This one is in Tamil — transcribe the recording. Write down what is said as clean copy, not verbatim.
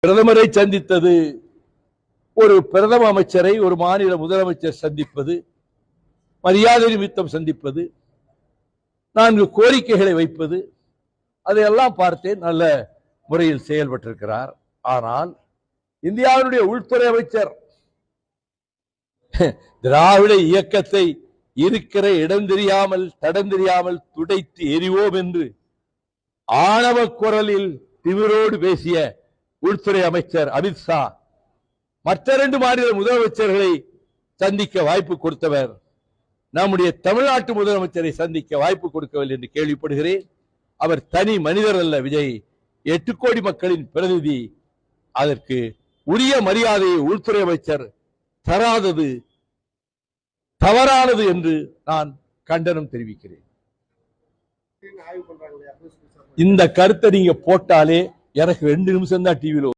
பிரதமரை சந்தித்தது, ஒரு பிரதம அமைச்சரை ஒரு மாநில முதலமைச்சர் சந்திப்பது, மரியாதை நிமித்தம் சந்திப்பது, 4 கோரிக்கைகளை வைப்பது, அதையெல்லாம் பார்த்தேன். நல்ல முறையில் செயல்பட்டிருக்கிறார். ஆனால் இந்தியாவினுடைய உள்துறை அமைச்சர் திராவிட இயக்கத்தை இருக்கிற இடம் தெரியாமல் தடம் தெரியாமல் துடைத்து எரிவோம் என்று ஆணவ குரலில் திமிரோடு பேசிய உள்துறை அமைச்சர் அமித்ஷா மற்ற 2 மாநில முதலமைச்சர்களை சந்திக்க வாய்ப்பு கொடுத்தவர் நம்முடைய தமிழ்நாட்டு முதலமைச்சரை சந்திக்க வாய்ப்பு கொடுக்கவில்லை என்று கேள்விப்படுகிறேன். அவர் தனி மனிதர் அல்ல. விஜய் 8 கோடி மக்களின் பிரதிநிதி. அதற்கு உரிய மரியாதையை உள்துறை அமைச்சர் தராதது தவறானது என்று நான் கண்டனம் தெரிவிக்கிறேன். இந்த கருத்தை நீங்க போட்டாலே எனக்கு 2 நிமிஷம் தான் டிவியில்